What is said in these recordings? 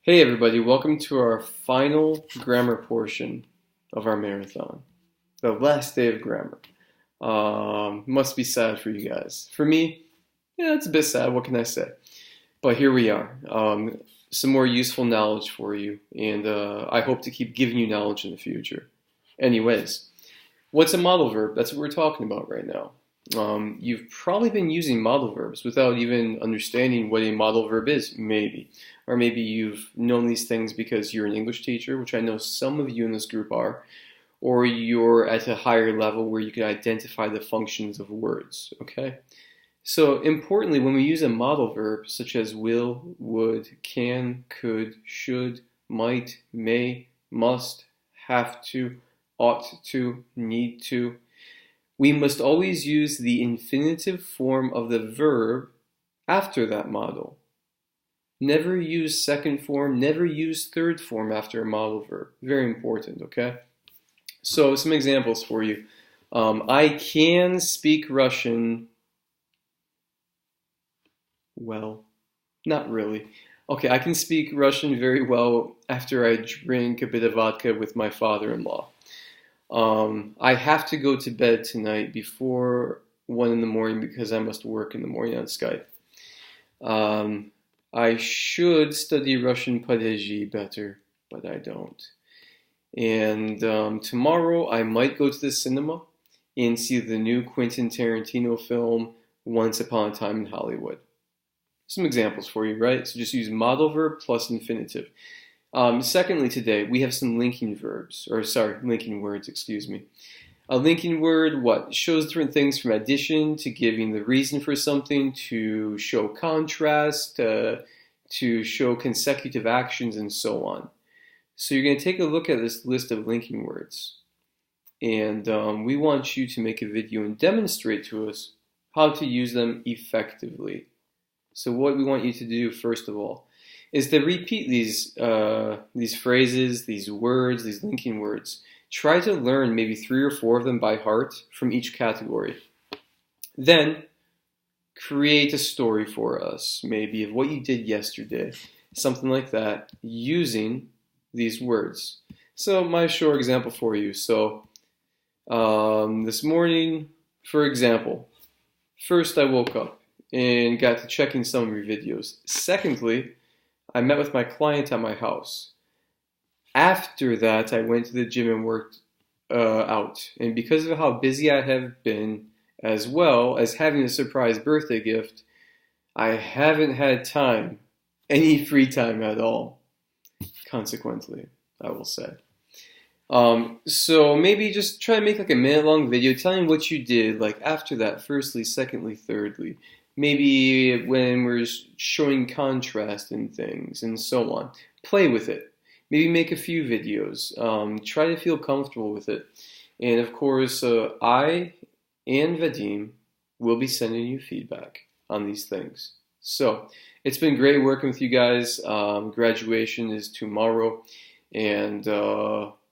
Hey everybody, welcome to our final grammar portion of our marathon. The last day of grammar. Must be sad for you guys. For me, yeah, it's a bit sad, what can I say? But here we are. Some more useful knowledge for you, and I hope to keep giving you knowledge in the future. Anyways, what's a modal verb? That's what we're talking about right now. You've probably been using modal verbs without even understanding what a modal verb is, maybe. Or maybe you've known these things because you're an English teacher, which I know some of you in this group are, or you're at a higher level where you can identify the functions of words, okay? So importantly, when we use a modal verb such as will, would, can, could, should, might, may, must, have to, ought to, need to, we must always use the infinitive form of the verb after that modal. Never use second form, never use third form after a modal verb. Very important, okay? So some examples for you. I can speak Russian well. Not really. Okay, I can speak Russian very well after I drink a bit of vodka with my father-in-law. I have to go to bed tonight before 1 in the morning because I must work in the morning on Skype. I should study Russian падежи better, but I don't. And tomorrow I might go to the cinema and see the new Quentin Tarantino film, Once Upon a Time in Hollywood. Some examples for you, right? So just use modal verb plus infinitive. Secondly, today we have some linking linking words, excuse me. A linking word, shows different things from addition to giving the reason for something, to show contrast, to show consecutive actions, and so on. So you're going to take a look at this list of linking words. And we want you to make a video and demonstrate to us how to use them effectively. So what we want you to do, first of all, is to repeat these phrases, these words, these linking words. Try to learn maybe 3 or 4 of them by heart from each category. Then, create a story for us, maybe of what you did yesterday, something like that, using these words. So, my short example for you. So, this morning, for example, first I woke up and got to checking some of your videos. Secondly, I met with my client at my house. After that, I went to the gym and worked out. And because of how busy I have been, as well as having a surprise birthday gift, I haven't had time, any free time at all, consequently, I will say. So maybe just try to make like a minute-long video telling what you did, like after that, firstly, secondly, thirdly. Maybe when we're showing contrast in things and so on. Play with it. Maybe make a few videos. Try to feel comfortable with it. And of course, I and Vadim will be sending you feedback on these things. So, it's been great working with you guys. Graduation is tomorrow. And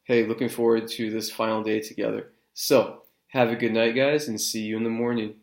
hey, looking forward to this final day together. So, have a good night, guys, and see you in the morning.